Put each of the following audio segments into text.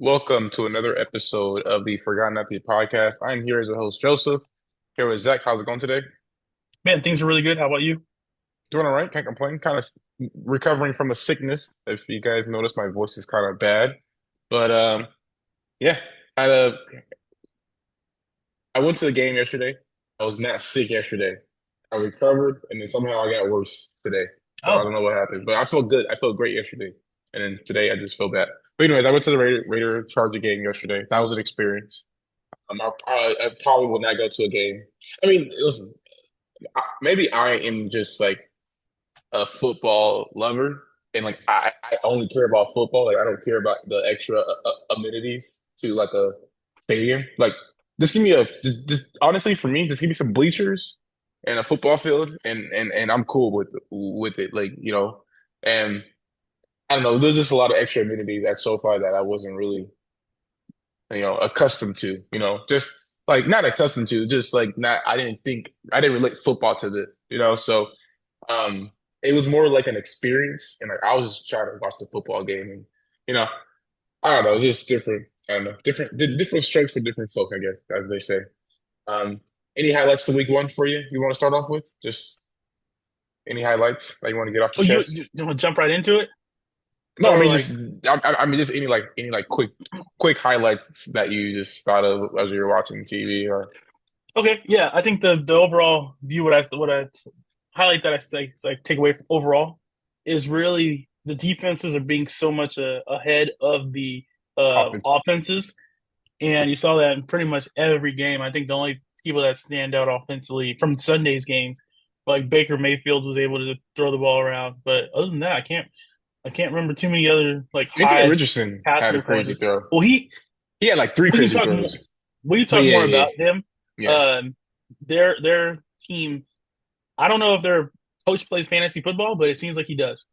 Welcome to another episode of the Forgotten Athlete podcast. I'm here as a host, Joseph. Here with Zach. How's it going today? Man, things are really good. How about you? Doing all right. Can't complain. Kind of recovering from a sickness. If you guys notice, my voice is kind of bad. But yeah, I I went to the game yesterday. I was not sick yesterday. I recovered, and then somehow I got worse today. So I Oh, don't know what happened, but I felt good. I felt great yesterday, and then today I just feel bad. But anyways, I went to the Raider Charger game yesterday. That was an experience. I probably will not go to a game. I mean, listen, maybe I am just like a football lover, and like I only care about football. Like I don't care about the extra amenities to like a stadium. Like just give me just honestly for me, just give me some bleachers and a football field, and I'm cool with it. Like and I don't know. There's just a lot of extra amenities at SoFi that I wasn't really accustomed to, just like not accustomed to, just like not, I didn't relate football to this, so um, it was more like an experience. And like, I was just trying to watch the football game and, you know, I don't know, just different, I don't know, different strokes for different folk, I guess, as they say. Um, any highlights to week one for you? You want to start off with? Just any highlights that you want to get off so your you chest? you want to jump right into it, No, I or mean like, just I mean just any like quick highlights that you just thought of as you were watching TV or okay, yeah, I think the overall view, what I highlight that I take away from overall is really the defenses are being so much ahead of the offense. offenses, and you saw that in pretty much every game. I think the only people that stand out offensively from Sunday's games, like Baker Mayfield was able to throw the ball around, but other than that, I can't remember too many other like Anthony high Richardson had passing a crazy performances. throw. Well, He had like three we can crazy talk more. throws. We can But talk yeah, more yeah, about him. yeah. Um, their team. I don't know if their coach plays fantasy football, but it seems like he does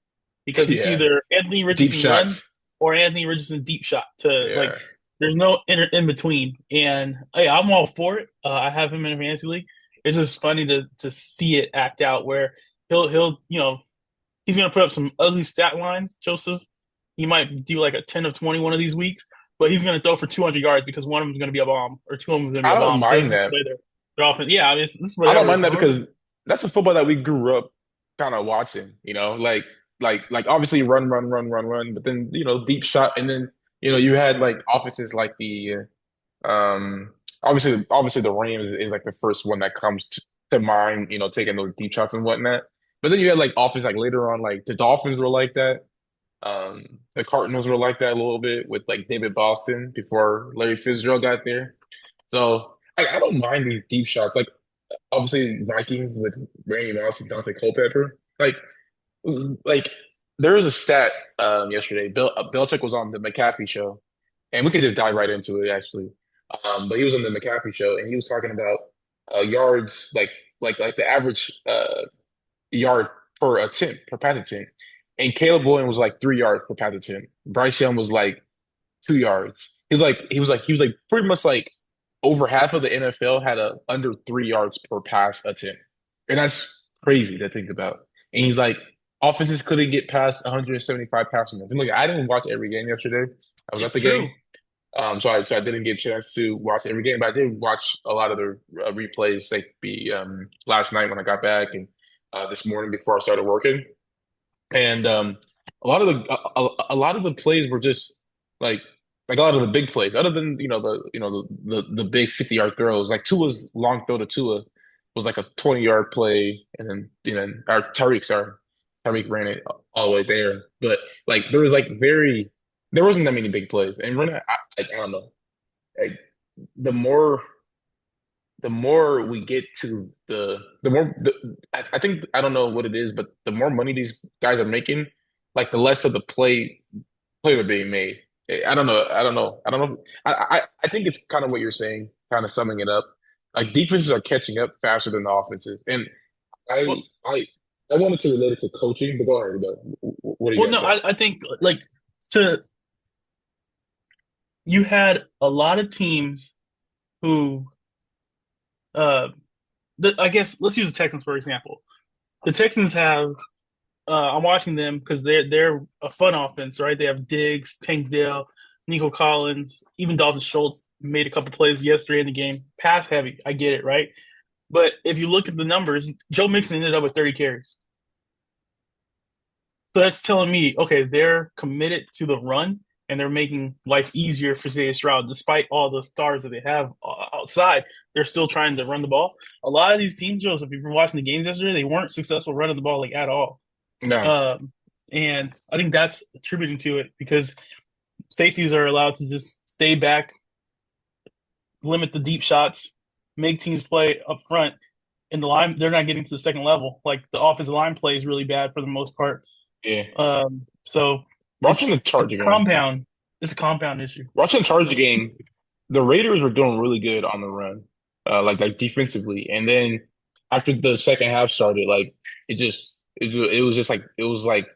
because it's Yeah. either Anthony Deep Richardson run shots. or Anthony Richardson deep shot to like. Yeah. There's no in between, and hey, I'm all for it. I have him in a fantasy league. It's just funny to see it act out where he'll he's gonna put up some ugly stat lines, Joseph. He might do like a 10 of 20 one of these weeks, but he's gonna throw for 200 yards because one of them is gonna be a bomb or two of them is gonna be I a don't bomb because mind this is that. the way they're often. Yeah, I mean, this is where I they don't are. mind that because that's the football that we grew up kind of watching, like obviously run, but then deep shot, and then you had like offenses like the obviously the Rams is like the first one that comes to mind, taking those deep shots and whatnot. But then you had like offense like later on, like the Dolphins were like that. The Cardinals were like that a little bit with like David Boston before Larry Fitzgerald got there. So I don't mind these deep shots. Like obviously Vikings with Randy Moss and Dante Culpepper. Like there was a stat yesterday. Belichick was on the McAfee show, and we could just dive right into it actually. But he was on the McAfee show, and he was talking about yards, like the average yard per attempt per pass attempt, and Caleb Williams was like 3 yards per pass attempt. Bryce Young was like 2 yards. He was like pretty much like over half of the NFL had a under 3 yards per pass attempt. And that's crazy to think about. And he's like, offenses couldn't get past 175 passing yards. And look, I didn't watch every game yesterday. I was at It's the game. true. So I didn't get a chance to watch every game, but I did watch a lot of the replays like last night when I got back and this morning before I started working. And a lot of the plays were just like like a lot of the big plays, other than the big 50-yard throws. Like Tua's long throw to Tua was like a 20-yard play, and then our Tyreek ran it all the way there. But like there wasn't that many big plays, and we're not I don't know. Like the more the more we get to the more I think I don't know what it is, but the more money these guys are making, like the less of the play are being made. I don't know. I don't know. I don't know. I think it's kind of what you're saying, kind of summing it up. Like defenses are catching up faster than the offenses, and I Well, I I wanted to relate it to coaching, but go ahead. Though. What do you well, guys no, say? I think like to you had a lot of teams who, uh, I guess let's use the Texans for example. The Texans have, I'm watching them because they're a fun offense, right? They have Diggs, Tank Dell. Nico Collins, even Dalton Schultz made a couple plays yesterday in the game. Pass heavy, I get it, right? But if you look at the numbers, Joe Mixon ended up with 30 carries. So that's telling me, okay, they're committed to the run and they're making life easier for CJ Stroud, despite all the stars that they have outside. They're still trying to run the ball. A lot of these teams, Joe, if you've been watching the games yesterday, they weren't successful running the ball like at all. No. Um, and I think that's attributing to it because Stacy's are allowed to just stay back, limit the deep shots, make teams play up front. In the line, they're not getting to the second level. Like the offensive line play is really bad for the most part. Yeah. So Watching the it's Charger game. compound. It's a compound issue. Watching the Charger game, the Raiders were doing really good on the run, like defensively. And then after the second half started, like it was just like it was like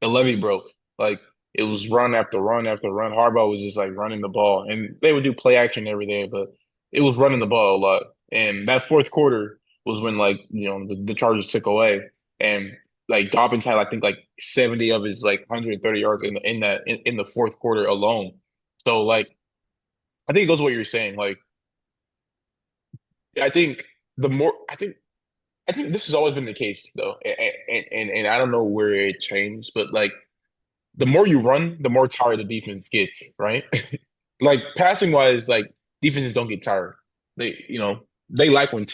the levee broke. Like it was run after run after run. Harbaugh was just like running the ball, and they would do play action every day, but it was running the ball a lot. And that fourth quarter was when like the Chargers took away, and like Dobbins had I think like 70 of his like 130 yards in the fourth quarter alone. So like I think it goes what you're saying. Like I think the more I think this has always been the case though, and I don't know where it changed, but like the more you run, the more tired the defense gets, right? Like passing wise, like defenses don't get tired. They like when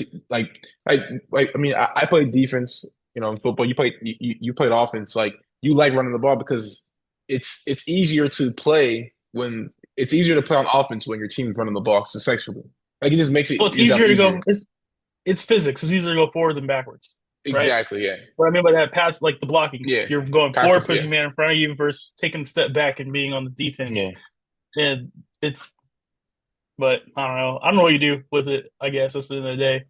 I mean I played defense, in football. You played offense. Like you like running the ball because it's easier to play when it's easier to play on offense when your team is running the ball successfully. Like it just makes Well, it's your job easier to go. easier. It's physics. It's easier to go forward than backwards, right? Exactly. Yeah. What I mean by that, pass like the blocking. Yeah. You're going forward, Passive. Yeah. pushing man in front of you versus taking a step back and being on the defense. Yeah. And it's, but I don't know. I don't know what you do with it. I guess at the end of the day,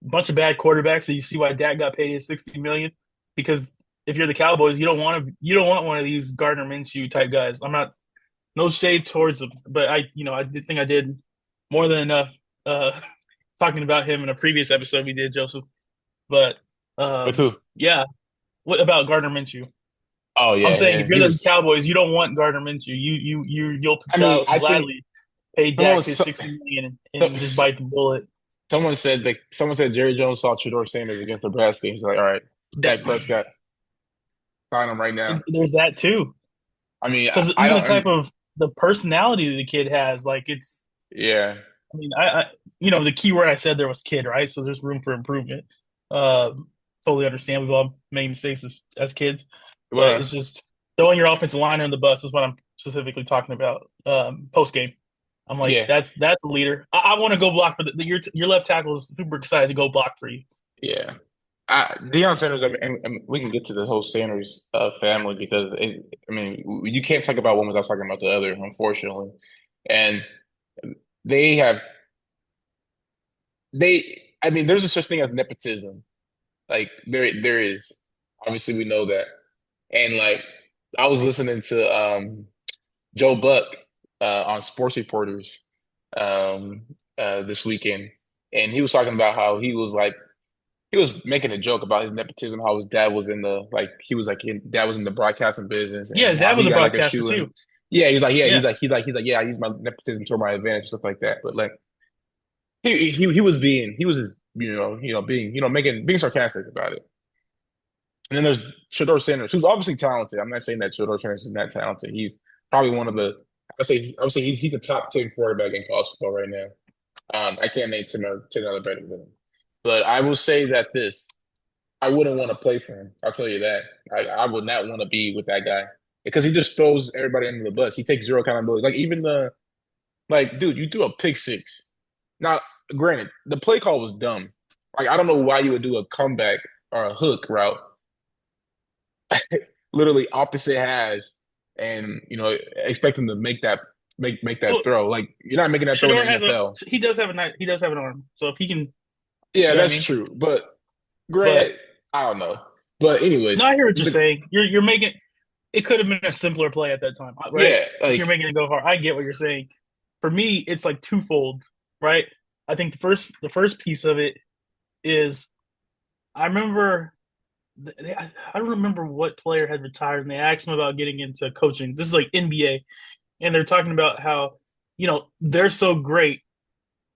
bunch of bad quarterbacks. So you see why Dak got paid his 60 million because if you're the Cowboys, you don't want one of these Gardner Minshew type guys. I'm not no shade towards him, but I did think I did more than enough talking about him in a previous episode we did, Joseph. But But too. yeah, what about Gardner Minshew? Oh I'm yeah, saying yeah. if He you're the was. Cowboys, you don't want Gardner Minshew. You'll I mean, I think gladly pay someone Dak his 60 million so, and just bite the bullet. someone said Jerry Jones saw Shedeur Sanders against Nebraska. He's like, all right, That Dak Prescott, sign him right now. there's that too, I mean, because I even the don't. type of the personality that the kid has, like it's. Yeah, I mean, the key word I said there was kid, right? So there's room for improvement. Totally understand. We've all made mistakes as kids, but well, it's just throwing your offensive line on the bus is what I'm specifically talking about. Post game, I'm like, yeah, that's a leader. I want to go block for your left tackle is super excited to go block for you. yeah. Deion Sanders. I mean, and we can get to the whole Sanders family because I mean, you can't talk about one without talking about the other, unfortunately. And they have they. I mean, there's a such thing as nepotism. Like there is. Obviously, we know that. And like I was listening to Joe Buck on Sports Reporters this weekend, and he was talking about how he was making a joke about his nepotism, how his dad was in the like he was like dad was in the broadcasting business, Yeah, and his how dad was he a got like a broadcaster shoe in. too. Yeah, he's like Yeah, yeah, I use my nepotism to my advantage and stuff like that. But like he was being being sarcastic about it. And then there's Shador Sanders, who's obviously talented. I'm not saying that Shador Sanders is not talented. He's probably one of the I would say he's the top 10 quarterback in college football right now. I can't name 10 other better than him. But I will say that I wouldn't want to play for him. I'll tell you that. I would not want to be with that guy because he just throws everybody under the bus. He takes zero accountability. Like even dude, you threw a pick six. Now, granted, the play call was dumb. Like I don't know why you would do a comeback or a hook route literally opposite has and expect him to make that well, throw. Like you're not making that throw in Shador the NFL. he does have an arm, so if he can, Yeah, you know what I that's mean. true. But But granted, I don't know. But no, anyways, I hear what you're saying. You're making it could have been a simpler play at that time, right? yeah, If you're like making it go hard, I get what you're saying. For me, it's like twofold, right? I think the first piece of it is I remember I don't remember what player had retired, and they asked him about getting into coaching. This is like NBA, and they're talking about how they're so great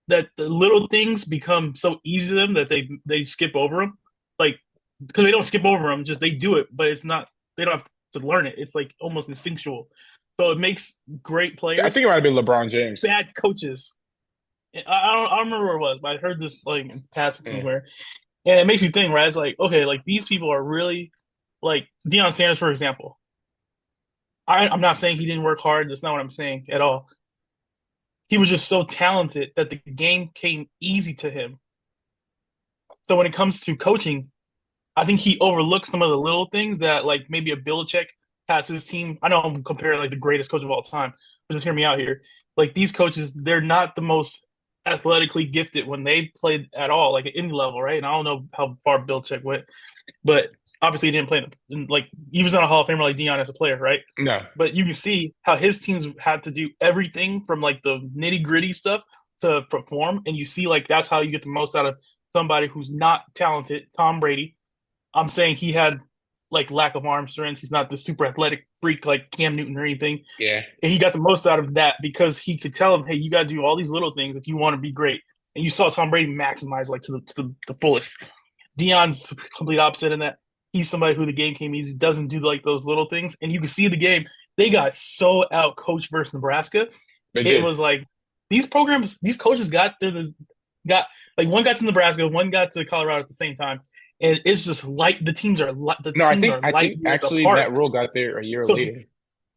that the little things become so easy to them that they skip over them, like because they don't skip over them, just they do it, but it's not they don't have to learn it. It's like almost instinctual. So it makes great I players think it might have been LeBron James. bad coaches. I don't remember where it was, but I heard this like in passing Yeah. somewhere, and it makes you think, right? It's like okay, like these people are really like Deion Sanders, for example. I'm not saying he didn't work hard. That's not what I'm saying at all. He was just so talented that the game came easy to him. So when it comes to coaching, I think he overlooks some of the little things that like maybe a Belichick has his team. I know I'm comparing like the greatest coach of all time, but just hear me out here. Like these coaches, they're not the most athletically gifted when they played at all, like at any level, right? And I don't know how far Belichick went, but obviously he didn't play like he was not a Hall of Famer like Deion as a player, right? No. But you can see how his teams had to do everything from like the nitty gritty stuff to perform, and you see like that's how you get the most out of somebody who's not talented. Tom Brady, I'm saying he had like lack of arm strength. He's not the super athletic freak like Cam Newton or anything. Yeah. And he got the most out of that because he could tell him, hey, you got to do all these little things if you want to be great. And you saw Tom Brady maximize like to the fullest. Deion's complete opposite in that he's somebody who the game came easy, doesn't do like those little things. And you can see the game. They got so out coached versus Nebraska. They It did. was like these programs, these coaches got like one got to Nebraska, one got to Colorado at the same time, and it's just light. The No, I teams think are I light think years actually apart. Matt Rule got there a year So later.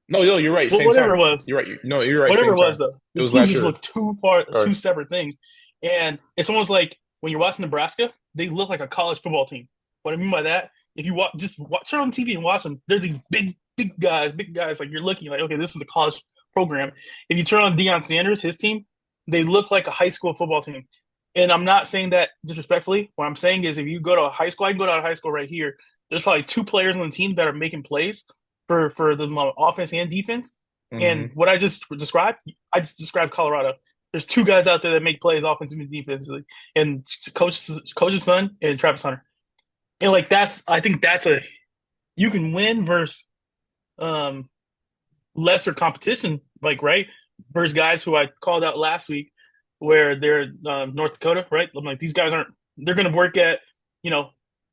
No, no, you're right. well, Same whatever time. it was, You're right. No, you're right. whatever Same it was time. though, It the was teams last just year. look too far, Or two separate things. And it's almost like when you're watching Nebraska, they look like a college football team. What I mean by that, if you turn on TV and watch them, they're these big guys. Like you're looking like, okay, this is the college program. If you turn on Deion Sanders, his team, they look like a high school football team. And I'm not saying that disrespectfully. What I'm saying is, if you go to a high school, I can go to a high school right here. There's probably two players on the team that are making plays for the offense and defense. And hmm what I just described Colorado. There's two guys out there that make plays offensively and defensively, and coach's son and Travis Hunter. And like I think that's a you can win versus um lesser competition, like right versus guys who I called out last week, where they're North Dakota, right? I'm like these guys aren't. They're going to work at you know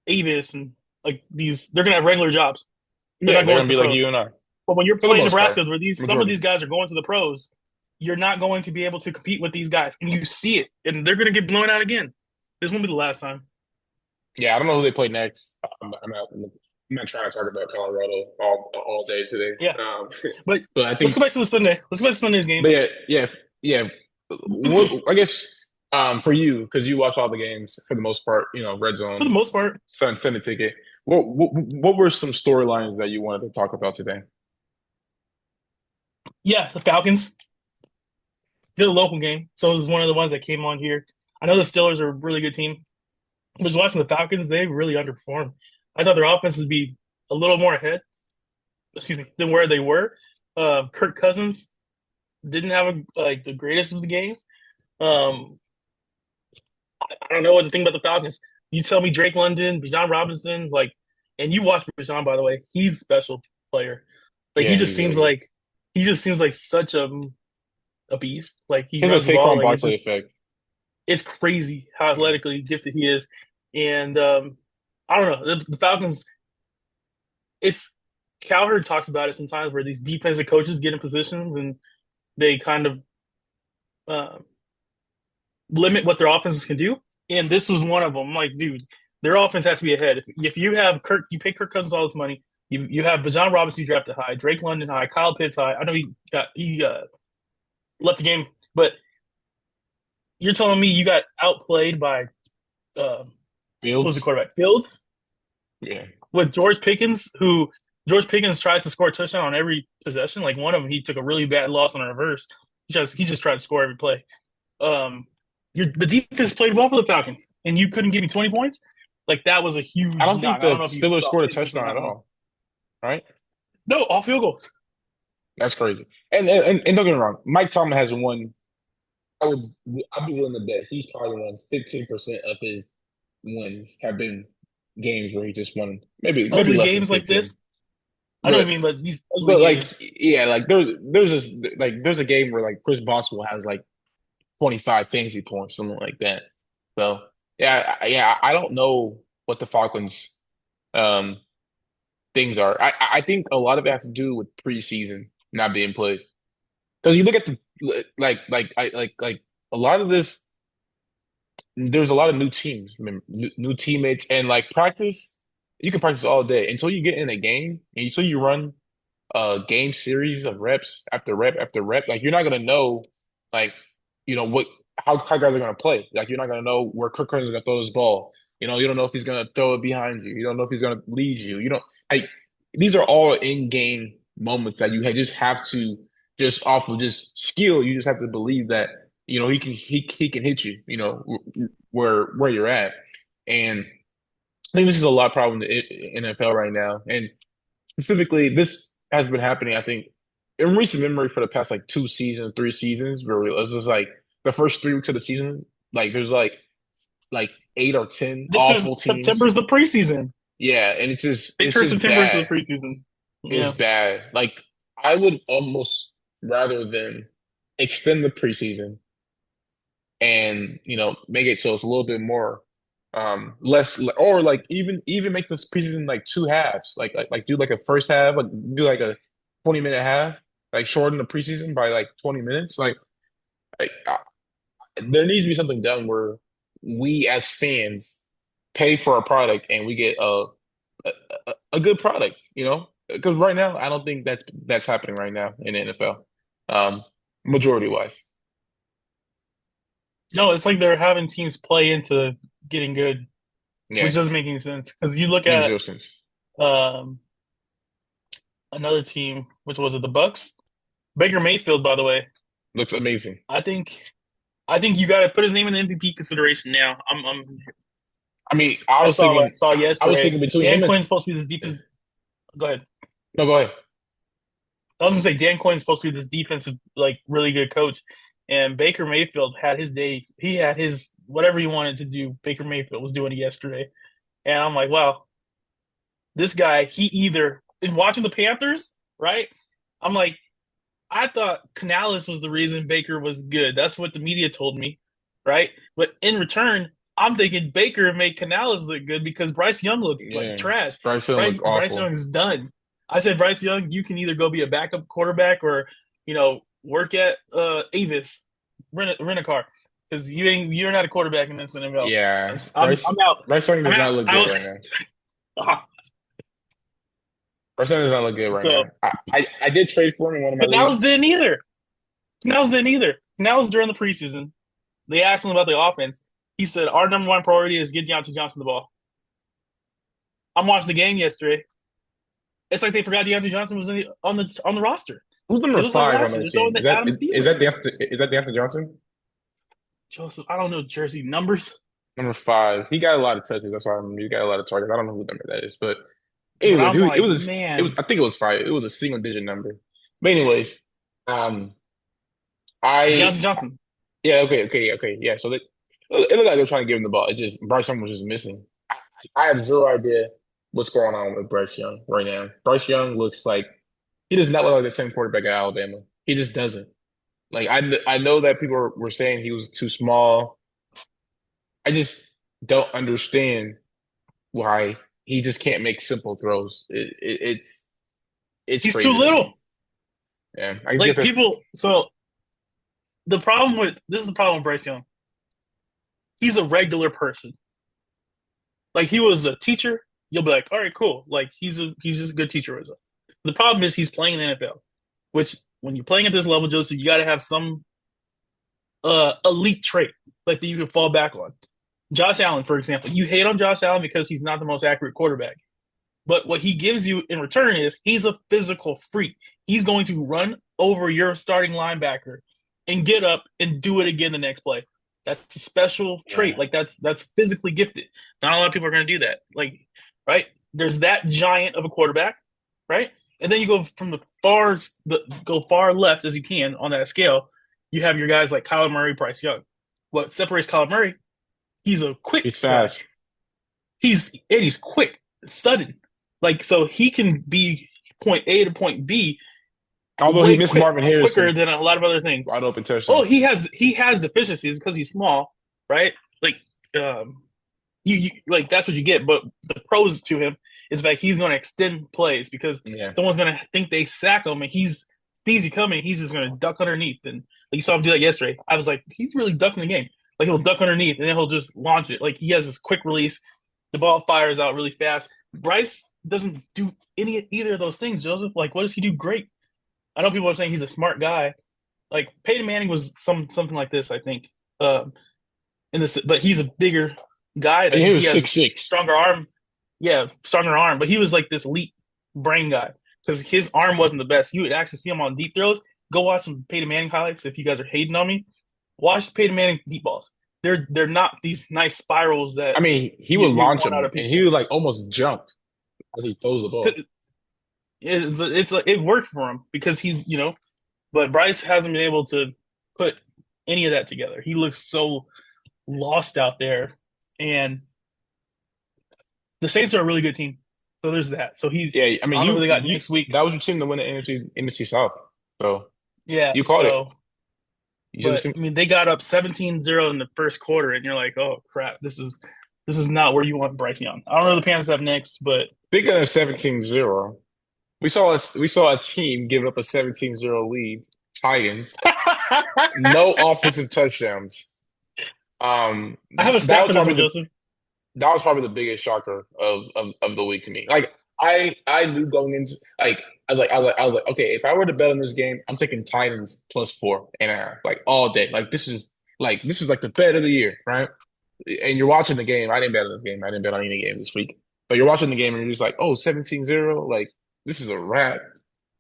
Avis and like these. They're going to have regular jobs. They're Yeah, not they're going gonna to be the like pros. you and I But when you're for the playing most part, Nebraska, where these some of majority. these guys are going to the pros, you're not going to be able to compete with these guys, and you see it, and they're going to get blown out again. This won't be the last time. Yeah, I don't know who they play next. I'm not trying to talk about Colorado all day today. Yeah, but But I let's think, go back to the Sunday. Let's go back to Sunday's but games yeah. What I guess for you because you watch all the games for the most part, Red for the Zone, most part. Sunday Ticket. What were some storylines that you wanted to talk about today? Yeah, the Falcons. They're a local game, so it was one of the ones that came on here. I know the Steelers are a really good team. I was watching the Falcons; they really underperformed. I thought their offense would be a little more ahead, excuse me, than where they were. Kirk Cousins didn't have like the greatest of the games. Um, I don't know what to think about the Falcons. You tell me Drake London, Bijan Robinson, like, and you watch Bijan by the way. He's a special player. Like Yeah, he's really good. he just seems like such a beast. Like he He has runs the a ball. Saquon Like Barkley effect. it's crazy how Yeah. athletically gifted he is. And I don't know the Falcons. It's Cowherd talks about it sometimes where these defensive coaches get in positions and they kind of uh, limit what their offenses can do. And this was one of them. I'm like, dude, their offense has to be ahead. If you have Kirk, you pay Kirk Cousins all this money. You have Bijan Robinson you drafted high, Drake London high, Kyle Pitts high. I know he left the game, but you're telling me you got outplayed by what was the Fields. quarterback Fields Yeah. with George Pickens, who George Pickens tries to score a touchdown on every possession. Like one of them, he took a really bad loss on a reverse. He just tried to score every play. Um, the defense played well for the Falcons, and you couldn't give me 20 points. Like that was a I huge don't think knock. I don't the know if you Steelers saw scored a pictures from touchdown that at one. all, right? No, all field goals. That's crazy. And don't get me wrong, Mike Tomlin has won. I'd be willing to bet he's probably won 15% of his wins have been games where he just won, maybe Ugly less than games like 15. this. I know what But I mean, but these ugly but like games. yeah, like there's a game where like Chris Boswell has like 25 fantasy points, something like that. So yeah, yeah, I don't know what the Falcons um things are. I think a lot of it has to do with preseason not being played. Because you look at the like a lot of this, there's a lot of new teams, new teammates, and like practice. You can practice all day until you get in a game, and until you run a game series of reps after rep after rep. Like you're not gonna know, like what how guys are gonna play. Like you're not gonna know where Kirk Cousins is gonna throw his ball. You don't know if he's gonna throw it behind you. You don't know if he's gonna lead you. You don't like these are all in game moments that just have to just off of just skill. You just have to believe that he can hit you. Where you're at, and I think this is a lot problem in the NFL right now, and specifically, this has been happening, I think, in recent memory for the past like 2 seasons, 3 seasons, where it's just like the first 3 weeks of the season, like there's like 8 or 10 This is awful teams. September's the preseason. Yeah, and They it's turn just September into the bad. preseason. It's Yeah. bad. Like I would almost rather than extend the preseason and make it so it's a little bit more less, or like even make this preseason like 2 halves, like do like a first half, like do like a 20-minute half, like shorten the preseason by like 20 minutes, like there needs to be something done where we as fans pay for a product and we get a good product, because right now I don't think that's happening right now in the NFL, majority wise. No, it's like they're having teams play into getting good, Yeah, which doesn't make any sense. Because you look makes at zero sense. um, another team, which was it, the Bucks? Baker Mayfield, by the way. Looks amazing. I think I think you got to put his name in the MVP consideration now. I mean, I saw I was yesterday. thinking between Dan him and Quinn's supposed to be this defense. Go ahead. no, go ahead. I was gonna say Dan Quinn's supposed to be this defensive, like really good coach, and Baker Mayfield had his day. He had his whatever he wanted to do. Baker Mayfield was doing it yesterday, and I'm like, wow, this guy. He either in watching the Panthers, right? I'm like, I thought Canales was the reason Baker was good. That's what the media told me, right? But in return, I'm thinking Baker made Canales look good because Bryce Young looked like Yeah, trash. Bryce Young looked Bryce awful. Young is done. I said, Bryce Young, you can either go be a backup quarterback or work at Avis, rent a car because you're not a quarterback in this NFL. Yeah, I'm out. Bryce Young I'm does out. not look good right now. Bryce Young does not look good right So now. I did trade for him in one of my Canales leagues. didn't either. Canales didn't either. Canales during the preseason. They asked him about the offense. He said, "Our number one priority is get Deontay Johnson the ball." I'm watching the game yesterday. It's like they forgot Deontay Johnson was on the roster. Who's It number looks like five on last year that they're throwing team? the Adam Is Thielen. that Deontay Johnson? Joseph, I don't know jersey numbers, Number five. He got a lot of touches. That's why I remember. He got a lot of targets. I don't know who number that is, but but anyways, I'm it like, was man, I think it was five. It was a single digit number. But anyways, um, I Deontay Johnson. yeah, okay, yeah. So it looked like they're trying to give him the ball. It just Bryce Young was just missing. I have zero idea what's going on with Bryce Young right now. Bryce Young looks like he does not look like the same quarterback at Alabama. He just doesn't. Like I know that people were saying he was too small. I just don't understand why he just can't make simple throws. It's He's too crazy to me. little. Yeah, I guess Like that's people. So the problem with this is the problem with Bryce Young. He's a regular person. Like he was a teacher. You'll be like, all right, cool. Like he's just a good teacher. The problem is he's playing in the NFL, which when you're playing at this level, Joseph, you got to have some elite trait like that you can fall back on. Josh Allen, for example, you hate on Josh Allen because he's not the most accurate quarterback. But what he gives you in return is he's a physical freak. He's going to run over your starting linebacker and get up and do it again the next play. That's a special yeah. trait. Like that's physically gifted. Not a lot of people are going to do that. Like, right? There's that giant of a quarterback, right? And then you go from go far left as you can on that scale. You have your guys like Kyler Murray, Bryce Young. What separates Kyler Murray? He's a quick He's guy, fast. he's quick, sudden. Like so he can be point A to point B Although he way missed Marvin quicker Harrison, than a lot of other things. wide open Oh, touchdown. he has deficiencies because he's small, right? Like you like that's what you get. But the pros to him is like he's going to extend plays because Yeah. someone's going to think they sack him and he's sees you coming. He's just going to duck underneath. And like you saw him do that yesterday. I was like, he's really ducking the game. Like he'll duck underneath and then he'll just launch it. Like he has this quick release. The ball fires out really fast. Bryce doesn't do either of those things. Joseph, like, what does he do great? I know people are saying he's a smart guy. Like Peyton Manning was something like this, I think. In this, but he's a bigger guy. And he He was has 6'6". stronger arm. Yeah, stronger arm. But he was like this elite brain guy because his arm wasn't the best. You would actually see him on deep throws. Go watch some Peyton Manning highlights if you guys are hating on me. Watch Peyton Manning deep balls. They're not these nice spirals that I mean, he would you launch want out him of and he people. would like almost jump as he throws the ball. It's like it worked for him because he's but Bryce hasn't been able to put any of that together. He looks so lost out there, and the Saints are a really good team. So there's that. So Yeah, I I mean, don't know who they got next week. that was your team to win the NFC South. So Yeah. you called it. So, You should have but seen. I mean, they got up 17-0 in the first quarter, and you're like, oh crap, this is not where you want Bryce Young. I don't know who the Panthers have next, but Speaking of 17-0, we saw a team give up a 17-0 lead. Titans, I no offensive touchdowns. have a That stat was for this probably one, the Joseph. that was probably the biggest shocker of the week to me. Like I knew going into like I was like okay, if I were to bet on this game, I'm taking Titans plus 4.5 like all day. This is like the bet of the year, right? And you're watching the game. I didn't bet on this game. I didn't bet on any game this week. But you're watching the game and you're just like, oh, 17-0, like this is a wrap.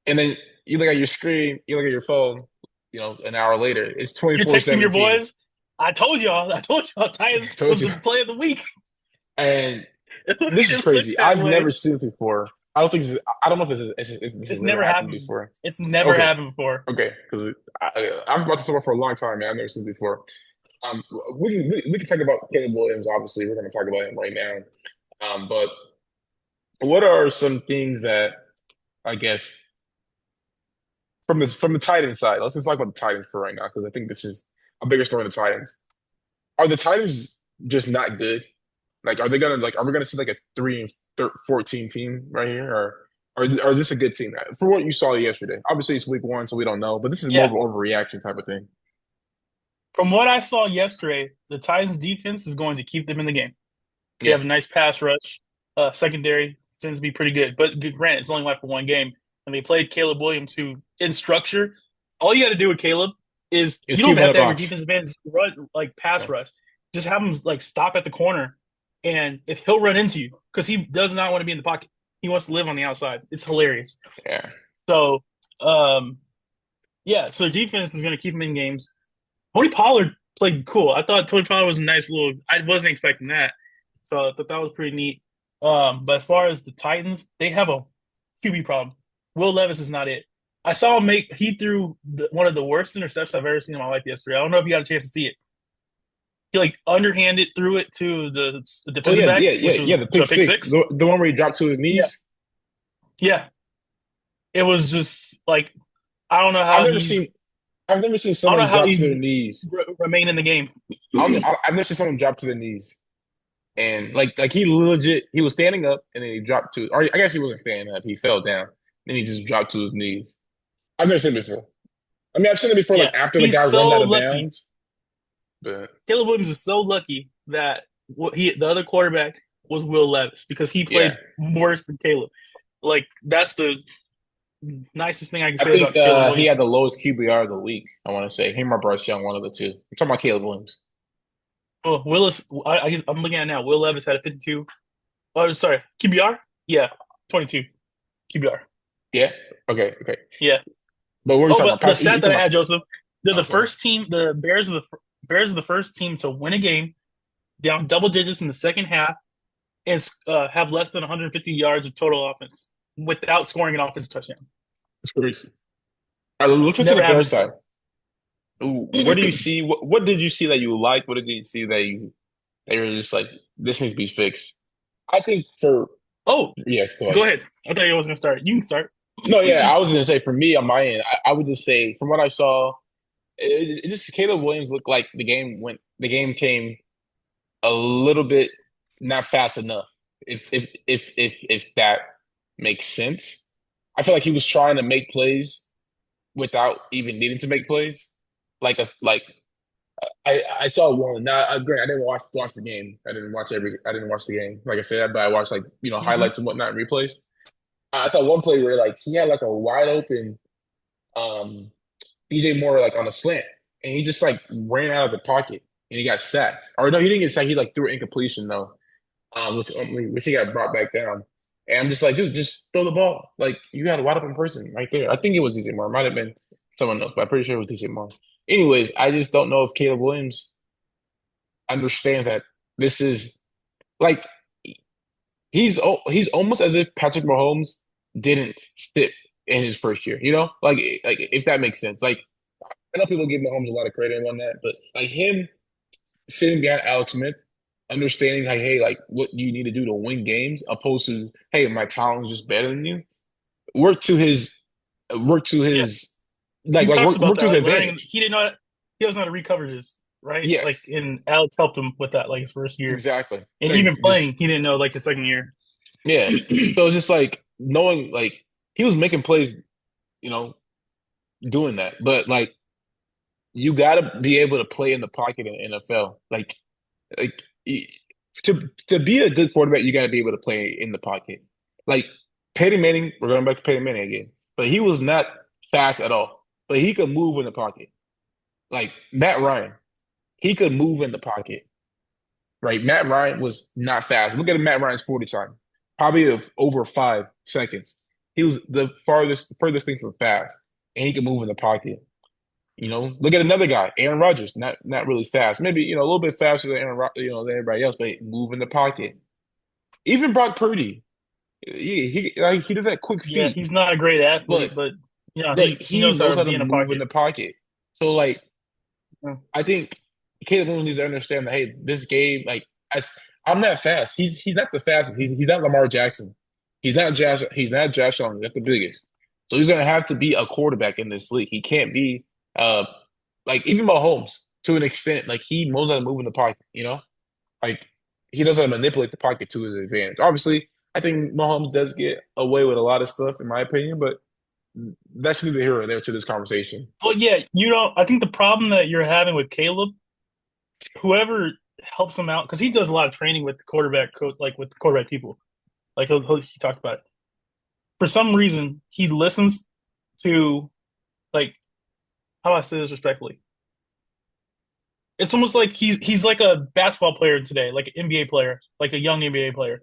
And then you look at your screen, you look at your phone, an hour later, it's You're texting your 24-17. boys. I told y'all, Titans Told was you. the play of the week. And It this is looked crazy. that I've way. never seen it before. I don't know if this It's has ever never happened happened. before. It's never Okay, happened before. okay. Because I've watched football for a long time, man. I've never seen it before. Um, we can talk about Caleb Williams. Obviously, we're going to talk about him right now. But what are some things that I guess from the Titans side? Let's just talk about the Titans for right now because I think this is a bigger story than the Titans. Are the Titans just not good? Like, are we gonna see like a 3-14 team right here, or this a good team for what you saw yesterday? Obviously, it's week 1, so we don't know, but this is more Yeah. of an overreaction type of thing. From what I saw yesterday, the Titans defense is going to keep them in the game. They Yeah, have a nice pass rush. Secondary seems to be pretty good. But granted, it's only went for one game. And they played Caleb Williams, who in structure, all you got to do with Caleb is it's you don't keep even him in have the to have your box. defensive ends run like pass Yeah, rush. Just have him like stop at the corner. And if he'll run into you, because he does not want to be in the pocket. He wants to live on the outside. It's hilarious. yeah. So yeah, so defense is going to keep him in games. Tony Pollard played cool. I thought Tony Pollard was a nice little. I wasn't expecting that, so I thought that was pretty neat. But as far as the Titans, they have a QB problem. Will Levis is not it. I saw him make. He threw one of the worst interceptions I've ever seen in my life yesterday. I don't know if you got a chance to see it. He like underhanded threw it to the Oh defensive yeah, back, yeah, which yeah, was yeah. The to pick a pick six, six. the one where he dropped to his Yeah, knees. yeah. It was just like I don't know I've how never he's. seen I've never seen I don't someone know how drop to their he knees. remain in the game. I've never seen someone drop to their knees. And like he legit, he was standing up and then he dropped to, or I guess he wasn't standing up. He fell down. Then he just dropped to his knees. I've never seen it before. I mean, I've seen it before, like Yeah, after the he's guy runs so out of lucky. bounds. But Caleb Williams is so lucky that the other quarterback was Will Levis because he yeah, played worse than Caleb. Like that's the nicest thing I can I say think about Caleb he had Williams. the lowest QBR of the week. I want to say him or Bryce Young, one of the two. I'm talking about Caleb Williams. Oh, Willis, I'm looking at it now. Will Levis had a 52. Oh, sorry, QBR. Yeah, 22 QBR. Yeah. Okay. Okay. Yeah. But what are you Oh, talking but about? the Pass. You stat that talking I about? had, Joseph, they're the Okay. first team. The Bears are the first team to win a game down double digits in the second half and have less than 150 yards of total offense without scoring an offensive touchdown. That's crazy. All right, let's get to Never the Bears happened side. Ooh, what do you see? What did you see that you liked? What did you see that you were just like this needs to be fixed? I think for Oh, yeah, go go ahead. ahead. I thought you was gonna start. You can start. No, yeah, I was gonna say for me on my end, I would just say from what I saw, it just Caleb Williams looked like the game came a little bit not fast enough. If that makes sense. I feel like he was trying to make plays without even needing to make plays. Like I saw one. Now, great. I didn't watch the game. I didn't watch the game. Like I said, but I watched like Hmm. highlights and whatnot, and replays. I saw one play where like he had like a wide open um DJ Moore like on a slant, and he just like ran out of the pocket and he got sacked. Or no, he didn't get sacked. He like threw an incompletion though, which he got brought back down. And I'm just like, dude, just throw the ball. Like you had a wide open person right there. I think it was DJ Moore. It might have been someone else, but I'm pretty sure it was DJ Moore. Anyways, I just don't know if Caleb Williams understands that this is like he's almost as if Patrick Mahomes didn't sit in his first year. Like if that makes sense. Like I know people give Mahomes a lot of credit on that, but like him sitting behind Alex Smith, understanding like, hey, like what you need to do to win games, opposed to, hey, my talent's just better than you. Work to his, work to Yeah, his, he talks about work to that. his Like learning, advantage. he doesn't know how to recover this, right? Yeah, Like, and Alex helped him with that, like his first year, exactly. and Like even just playing, he didn't know like his second year. yeah. So it's just like knowing like he was making plays, you know, doing that, but like you got to be able to play in the pocket in the NFL. Like to be a good quarterback, you got to be able to play in the pocket. Like Peyton Manning, we're going back to Peyton Manning again, but he was not fast at all. But he could move in the pocket. Like Matt Ryan, he could move in the pocket. Right? Matt Ryan was not fast. Look at Matt Ryan's 40 time, probably of over 5 seconds. He was the furthest thing from fast, and he could move in the pocket. Look at another guy, Aaron Rodgers, not really fast. Maybe, a little bit faster than than everybody else, but move in the pocket. Even Brock Purdy, he does that quick Yeah, feet, he's not a great athlete, but but like he he knows how knows to how to be in a move in pocket. the pocket. So like Yeah. I think Caleb Williams needs to understand that hey, this game, like I'm not fast. He's not the fastest. He's not Lamar Jackson. He's not Josh Allen. That's the biggest. So he's gonna have to be a quarterback in this league. He can't be uh like even Mahomes to an extent. Like he knows how to move in the pocket. Like he knows how to manipulate the pocket to his advantage. Obviously, I think Mahomes does get away with a lot of stuff, in my opinion, but that's neither here or there to this conversation. But yeah, I think the problem that you're having with Caleb, whoever helps him out, because he does a lot of training with the quarterback coach, like with the quarterback people. Like he talked about it. For some reason, he listens to like how do I say this respectfully. It's almost like he's like a basketball player today, like an NBA player, like a young NBA player.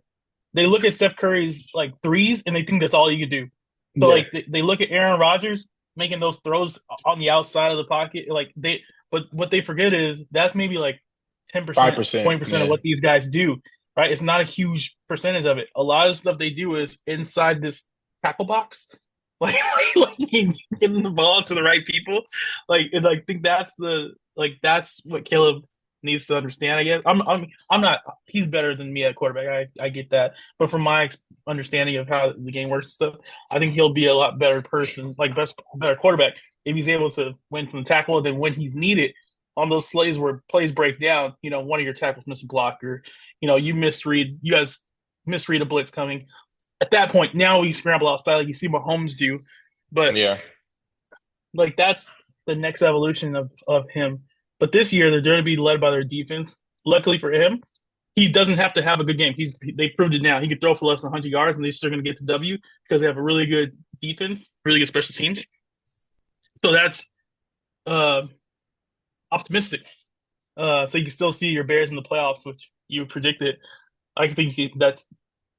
They look at Steph Curry's like threes and they think that's all he could do. So Yeah, like they look at Aaron Rodgers making those throws on the outside of the pocket, but what they forget is that's maybe like 10%, 5%. 20% of Yeah, what these guys do, right? It's not a huge percentage of it. A lot of stuff they do is inside this tackle box, like like getting the ball to the right people. And I think that's what Caleb needs to understand. I guess I'm not. He's better than me at quarterback. I get that, but from my understanding of how the game works and stuff, I think he'll be a lot better person, like better quarterback if he's able to win from the tackle. And then when he's needed on those plays where plays break down, one of your tackles missed a block or you guys misread a blitz coming. At that point, now we scramble outside like you see Mahomes do, but yeah, like that's the next evolution of him. But this year they're going to be led by their defense. Luckily for him, he doesn't have to have a good game. They proved it now. He could throw for less than 100 yards, and they're still going to get the W because they have a really good defense, really good special teams. So that's uh, optimistic. So you can still see your Bears in the playoffs, which you predicted. I think that's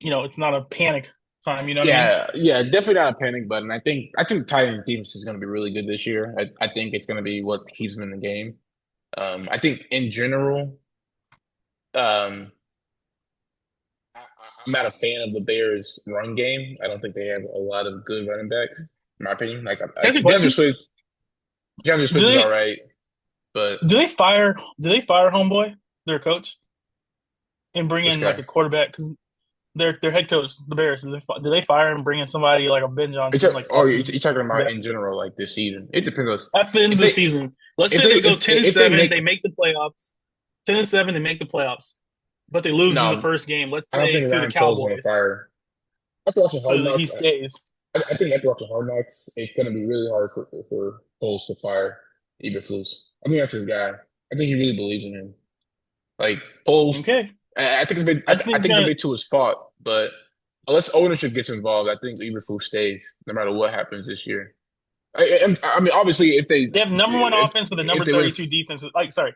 it's not a panic time. You know what I mean? yeah. Definitely not a panic button. I think Titans defense is going to be really good this year. I think it's going to be what keeps them in the game. I think in general, um, I, I'm not a fan of the Bears' run game. I don't think they have a lot of good running backs, in my opinion. Can I Like ask you a question? DeAndre Do Swift is they all right, but do they fire Homeboy, their coach, and bring which in like guy? a quarterback? Because Their head coach, the Bears, do they fire him, bring in somebody like a Ben It's Johnson a, like oh, off season? you're talking Do about that? in general, like this season. It depends on That's the end if of the they season. Let's if say they they go ten and if they seven, they make make the playoffs. 10-7, they make the playoffs, but they lose in the no, first game. Let's I don't say think to the Ryan Poles gonna Cowboys, fire. After watching Hard so that he Knocks, stays. I think after watching Hard Knocks, it's gonna be really hard for Poles to fire Eberflus. I think that's his guy. I think he really believes in him. Like Poles, Okay, I think it's been I just I think think it's a bit to his fault, but unless ownership gets involved, I think Eberflus stays no matter what happens this year. I mean, obviously, they have number one offense with a if number they win, 32 defense. Like, sorry,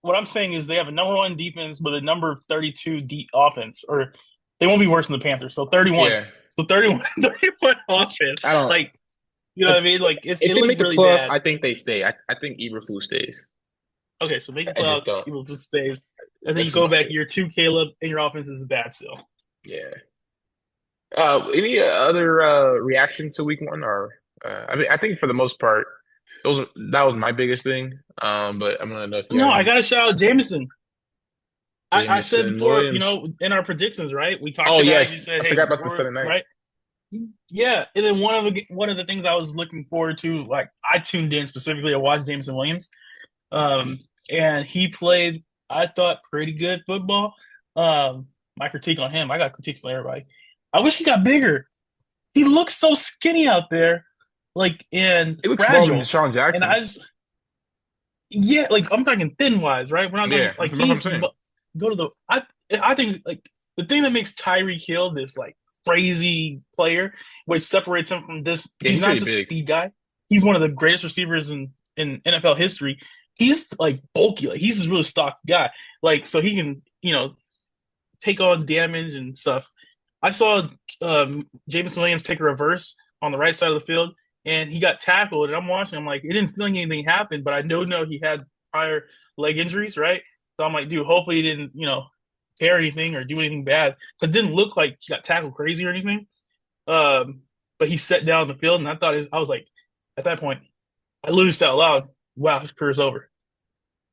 what I'm saying is they have a number one defense with a number 32 offense, or they won't be worse than the Panthers. So 31. yeah, So 31, 31 offense. I don't. Like, you know what I mean? Like, If it they looked make the really playoffs, bad. I think they stay. I think Eberflus stays. Okay, so make the I just playoffs, don't. you just stays. And then you That's go my back year two, Caleb, and your offense is bad still. yeah. Any other reaction to week one? Or I mean, I think for the most part, that was my biggest thing. But I'm gonna know if you have No, I any got to shout out Jameson. I said Jameson before, Williams. in our predictions, right? We talked Oh about it. You yes, said, I hey, forgot about the we're Sunday night. right. Yeah, and then one of the things I was looking forward to, like I tuned in specifically to watch Jameson Williams, and he played, I thought, pretty good football. My critique on him, I got critiques on everybody. I wish he got bigger. He looks so skinny out there, like and He looks smaller than fragile. Deshaun And Jackson. I just, yeah, like I'm talking thin wise, right? We're not talking Yeah, like that's he what I'm needs to saying. go to the. I think like the thing that makes Tyreek Hill this like crazy player, which separates him from this. Yeah, He's he's not pretty just a big. speed guy. He's one of the greatest receivers in NFL history. He's like bulky, like he's a really stocked guy. Like so he can take on damage and stuff. I saw Jameson Williams take a reverse on the right side of the field, and he got tackled. And I'm watching. I'm like, it didn't seem like anything happened, but I know he had prior leg injuries, right? So I'm like, dude, hopefully he didn't, tear anything or do anything bad. Because it didn't look like he got tackled crazy or anything. Um, but he sat down the field, and I was like, at that point, I lose out loud. Wow, his career's over.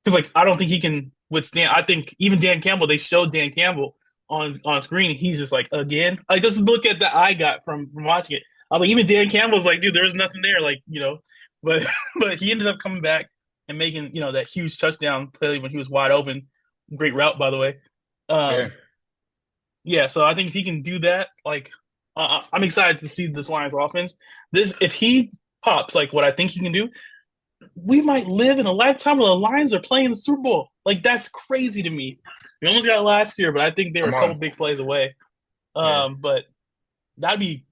Because like I don't think he can withstand. I think even Dan Campbell, they showed Dan Campbell on screen. He's just like again, like this look at that I got from watching it. I was like, even Dan Campbell's like, dude, there was nothing there, like but but he ended up coming back and making that huge touchdown play when he was wide open. Great route, by the way. Yeah. Um, yeah, so I think if he can do that, like I'm excited to see this Lions offense. This if he pops like what I think he can do, we might live in a lifetime where the Lions are playing the Super Bowl. Like that's crazy to me. We almost got it last year, but I think they were Come a couple on. big plays away. Yeah. But that'd be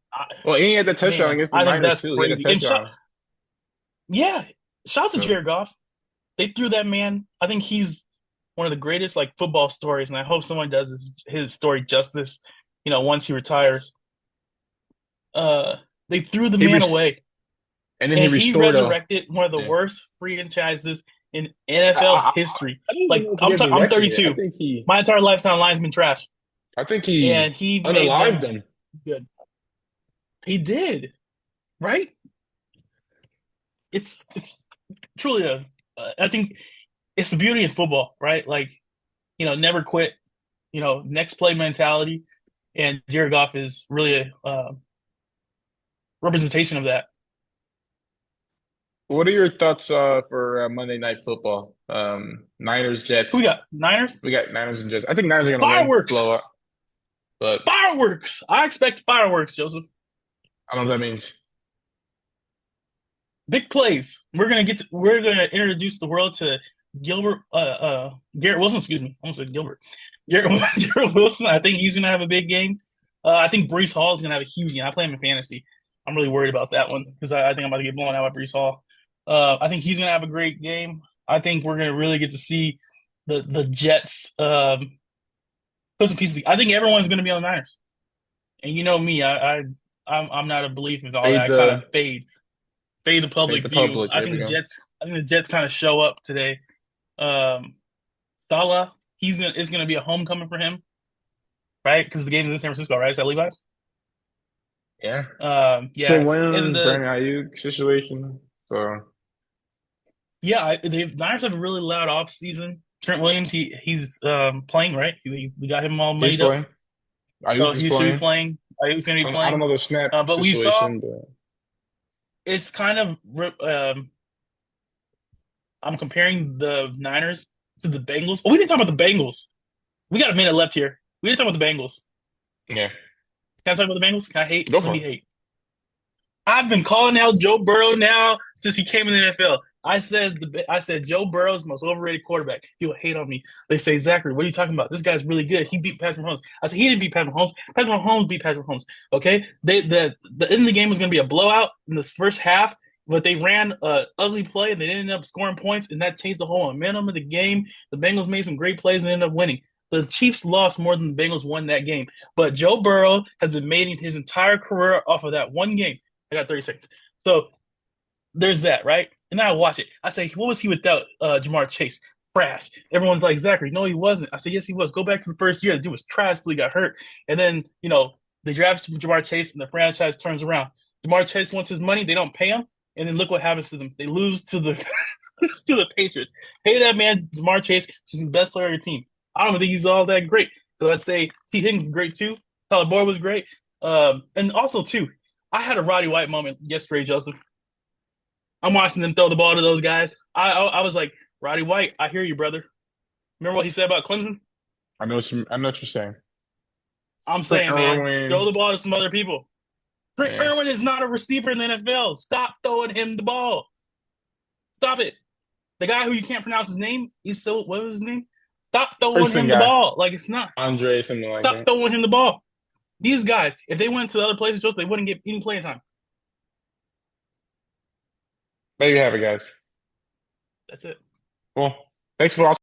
Well, and he had the touchdown man. against the I think Niners that's too. He had a crazy. And touchdown. yeah, shouts to So Jared Goff. They threw that man. I think he's one of the greatest like football stories, and I hope someone does his story justice. Once he retires, uh, they threw the he man res away, and then he and he restored a. resurrected one of the Yeah. worst franchises in NFL history. I don't even Like know if he I'm resurrected it. 32. My entire lifetime, line's been trash, I think he and he made unalived them them. good. He did, right? It's truly I think it's the beauty of football, right? Like never quit. Next play mentality, and Jared Goff is really a representation of that. What are your thoughts for Monday Night Football? Niners Who Jets. we got? Niners We got Niners and Jets. I think Niners are gonna win, fireworks, blow up, but fireworks. I expect fireworks, Joseph. I don't know what that means. Big plays. We're gonna introduce the world to Garrett Wilson. Excuse me, I almost said Gilbert. Garrett, Garrett Wilson. I think he's gonna have a big game. I think Brees Hall is gonna have a huge game. I play him in fantasy. I'm really worried about that one because I think I'm about to get blown out by Brees Hall. I think he's gonna have a great game. I think we're gonna really get to see the Jets put some pieces. I think everyone's gonna be on the Niners, and you know me, I'm not a believer in all that. Fade I kind of the fade the fade public the view. public. There we go. I think the Jets kind of show up today. Salah, it's gonna be a homecoming for him, right? Because the game is in San Francisco, right? Is that Levi's? Yeah. Still Yeah, and Williams, Brandon Ayuk situation. So the Niners have a really loud off season. Trent Williams, he's playing right. We got him all he's made up. playing. Ayuk So is he should be playing. playing. He's going to be I don't playing. know the snap But we saw situation, but it's kind of I'm comparing the Niners to the Bengals. Oh, we didn't talk about the Bengals. We got a minute left here. We didn't talk about the Bengals. yeah, Can I talk about the Bengals? Can I hate? go Let for me it. hate. I've been calling out Joe Burrow now since he came in the NFL. I said Joe Burrow's most overrated quarterback. He'll hate on me. They say, Zachary, what are you talking about? This guy's really good. He beat Patrick Mahomes. I said he didn't beat Patrick Mahomes. Patrick Mahomes beat Patrick Mahomes. Okay, the end of the game was going to be a blowout in this first half, but they ran an ugly play and they ended up scoring points, and that changed the whole momentum of the game. The Bengals made some great plays and ended up winning. The Chiefs lost more than the Bengals won that game, but Joe Burrow has been making his entire career off of that one game. I got 30 seconds. So there's that, right? And then I watch it. I say, what was he without Jamar Chase? Trash. Everyone's like, Zachary, no, he wasn't. I said, yes, he was. Go back to the first year. The dude was trash till he got hurt. And then, they draft Jamar Chase and the franchise turns around. Jamar Chase wants his money. They don't pay him. And then look what happens to them. They lose to the to the Patriots. Pay that man Jamar Chase. He's the best player on your team. I don't think he's all that great. So I'd say T. Higgins was great too. Tyler Boyd was great. And also too, I had a Roddy White moment yesterday, Joseph. I'm watching them throw the ball to those guys. I was like, Roddy White, I hear you, brother. Remember what he said about Clemson? I know what you're saying. I'm Trent saying, man, throw Irwin, the ball to some other people. Trent yeah. Irwin is not a receiver in the NFL. Stop throwing him the ball. Stop it. The guy who you can't pronounce his name, what was his name? Stop throwing Princeton him the guy, ball. Like it's not. Andre, something like Stop that. throwing him the ball. These guys, if they went to other places, they wouldn't get any playing time. There you have it, guys. That's it. Well, thanks for watching.